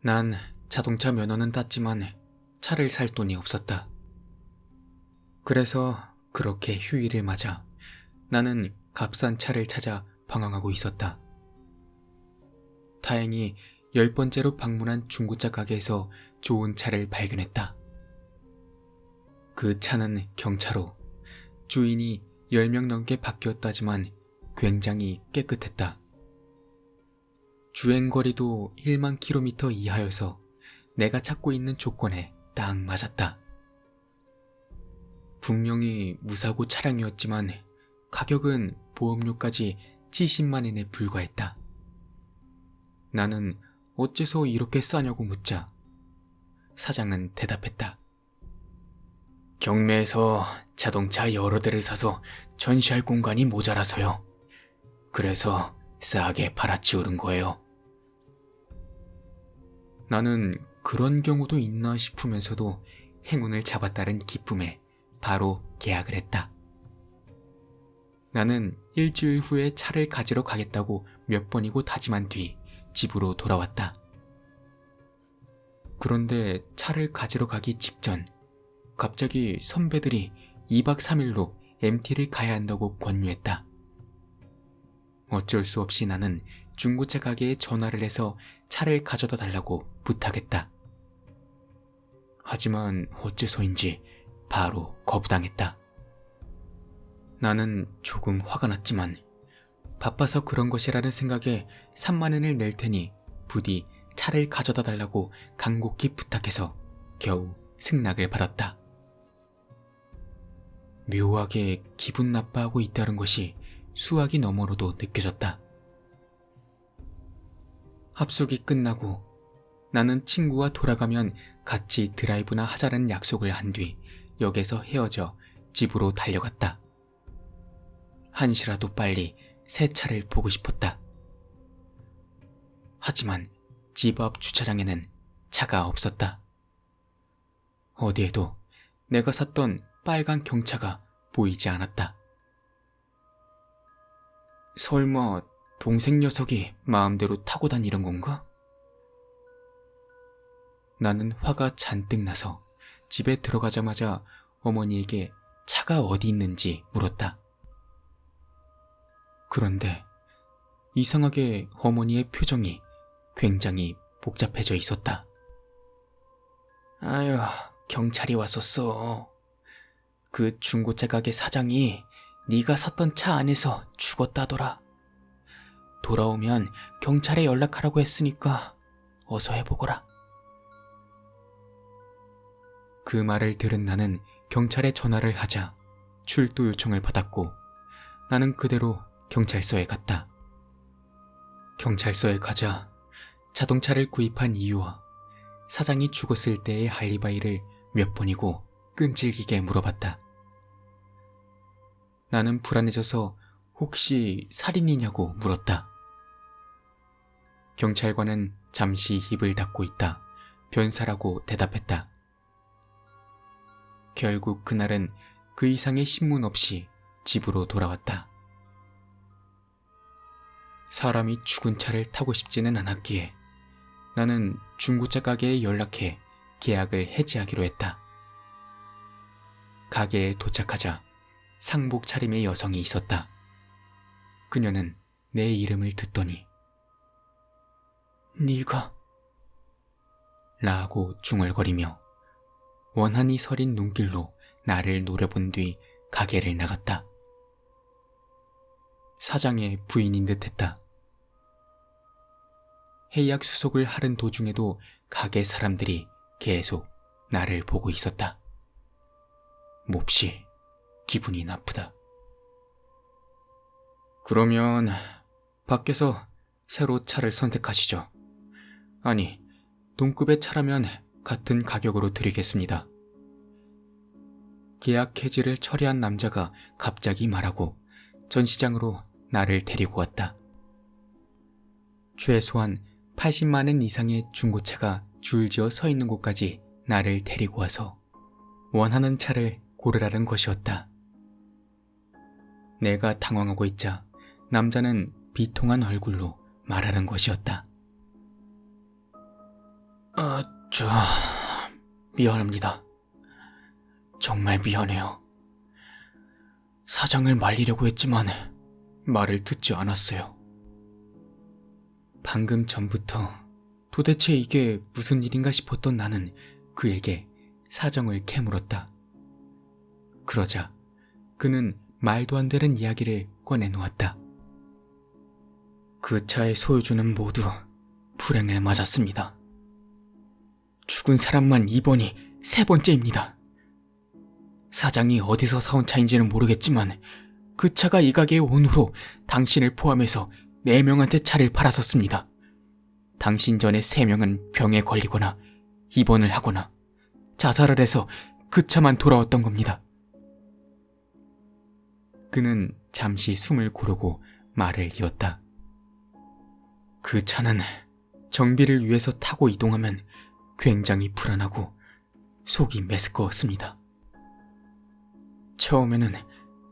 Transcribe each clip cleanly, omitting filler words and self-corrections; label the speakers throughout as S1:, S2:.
S1: 난 자동차 면허는 땄지만 차를 살 돈이 없었다. 그래서 그렇게 휴일을 맞아 나는 값싼 차를 찾아 방황하고 있었다. 다행히 10번째로 방문한 중고차 가게에서 좋은 차를 발견했다. 그 차는 경차로 주인이 10명 넘게 바뀌었다지만 굉장히 깨끗했다. 주행거리도 1만 킬로미터 이하여서 내가 찾고 있는 조건에 딱 맞았다. 분명히 무사고 차량이었지만 가격은 보험료까지 70만 엔에 불과했다. 나는 어째서 이렇게 싸냐고 묻자 사장은 대답했다. 경매에서 자동차 여러 대를 사서 전시할 공간이 모자라서요. 그래서 싸게 팔아치우는 거예요. 나는 그런 경우도 있나 싶으면서도 행운을 잡았다는 기쁨에 바로 계약을 했다. 나는 일주일 후에 차를 가지러 가겠다고 몇 번이고 다짐한 뒤 집으로 돌아왔다. 그런데 차를 가지러 가기 직전 갑자기 선배들이 2박 3일로 MT를 가야 한다고 권유했다. 어쩔 수 없이 나는 중고차 가게에 전화를 해서 차를 가져다 달라고 부탁했다. 하지만 어째서인지 바로 거부당했다. 나는 조금 화가 났지만 바빠서 그런 것이라는 생각에 3만 엔을 낼 테니 부디 차를 가져다 달라고 간곡히 부탁해서 겨우 승낙을 받았다. 묘하게 기분 나빠하고 있다는 것이 수화기 너머로도 느껴졌다. 합숙이 끝나고 나는 친구와 돌아가면 같이 드라이브나 하자는 약속을 한 뒤 역에서 헤어져 집으로 달려갔다. 한시라도 빨리 새 차를 보고 싶었다. 하지만 집 앞 주차장에는 차가 없었다. 어디에도 내가 샀던 빨간 경차가 보이지 않았다. 설마 동생 녀석이 마음대로 타고 다니는 건가? 나는 화가 잔뜩 나서 집에 들어가자마자 어머니에게 차가 어디 있는지 물었다. 그런데 이상하게 어머니의 표정이 굉장히 복잡해져 있었다. 아휴, 경찰이 왔었어. 그 중고차 가게 사장이 네가 샀던 차 안에서 죽었다더라. 돌아오면 경찰에 연락하라고 했으니까 어서 해보거라. 그 말을 들은 나는 경찰에 전화를 하자 출두 요청을 받았고 나는 그대로 경찰서에 갔다. 경찰서에 가자 자동차를 구입한 이유와 사장이 죽었을 때의 알리바이를 몇 번이고 끈질기게 물어봤다. 나는 불안해져서 혹시 살인이냐고 물었다. 경찰관은 잠시 입을 닫고 있다 변사라고 대답했다. 결국 그날은 그 이상의 신문 없이 집으로 돌아왔다. 사람이 죽은 차를 타고 싶지는 않았기에 나는 중고차 가게에 연락해 계약을 해지하기로 했다. 가게에 도착하자 상복 차림의 여성이 있었다. 그녀는 내 이름을 듣더니 네가 라고 중얼거리며 원한이 서린 눈길로 나를 노려본 뒤 가게를 나갔다. 사장의 부인인 듯했다. 해약 수속을 하는 도중에도 가게 사람들이 계속 나를 보고 있었다. 몹시 기분이 나쁘다. 그러면 밖에서 새로 차를 선택하시죠. 아니, 동급의 차라면 같은 가격으로 드리겠습니다. 계약 해지를 처리한 남자가 갑자기 말하고 전시장으로 나를 데리고 왔다. 최소한 80만 원 이상의 중고차가 줄지어 서 있는 곳까지 나를 데리고 와서 원하는 차를 고르라는 것이었다. 내가 당황하고 있자 남자는 비통한 얼굴로 말하는 것이었다. 저... 미안합니다. 정말 미안해요. 사장을 말리려고 했지만 말을 듣지 않았어요. 방금 전부터 도대체 이게 무슨 일인가 싶었던 나는 그에게 사정을 캐물었다. 그러자 그는 말도 안 되는 이야기를 꺼내놓았다. 그 차의 소유주는 모두 불행을 맞았습니다. 죽은 사람만 이번이 3번째입니다. 사장이 어디서 사온 차인지는 모르겠지만 그 차가 이 가게에 온 후로 당신을 포함해서 4명한테 차를 팔았었습니다. 당신 전에 3명은 병에 걸리거나 입원을 하거나 자살을 해서 그 차만 돌아왔던 겁니다. 그는 잠시 숨을 고르고 말을 이었다. 그 차는 정비를 위해서 타고 이동하면 굉장히 불안하고 속이 메스꺼웠습니다. 처음에는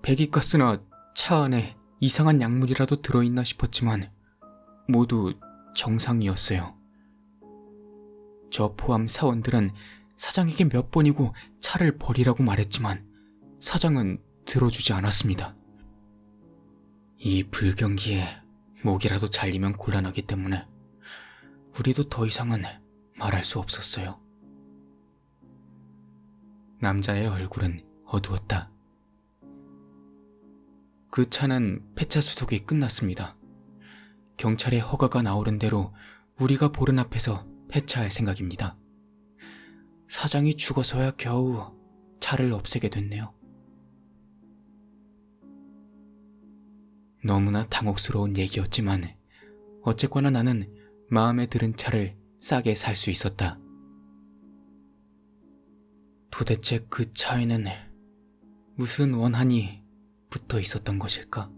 S1: 배기가스나 차 안에 이상한 약물이라도 들어있나 싶었지만 모두 정상이었어요. 저 포함 사원들은 사장에게 몇 번이고 차를 버리라고 말했지만 사장은 들어주지 않았습니다. 이 불경기에 목이라도 잘리면 곤란하기 때문에 우리도 더 이상은 말할 수 없었어요. 남자의 얼굴은 어두웠다. 그 차는 폐차 수속이 끝났습니다. 경찰의 허가가 나오는 대로 우리가 보는 앞에서 폐차할 생각입니다. 사장이 죽어서야 겨우 차를 없애게 됐네요. 너무나 당혹스러운 얘기였지만 어쨌거나 나는 마음에 드는 차를 싸게 살 수 있었다. 도대체 그 차에는 무슨 원한이 붙어 있었던 것일까?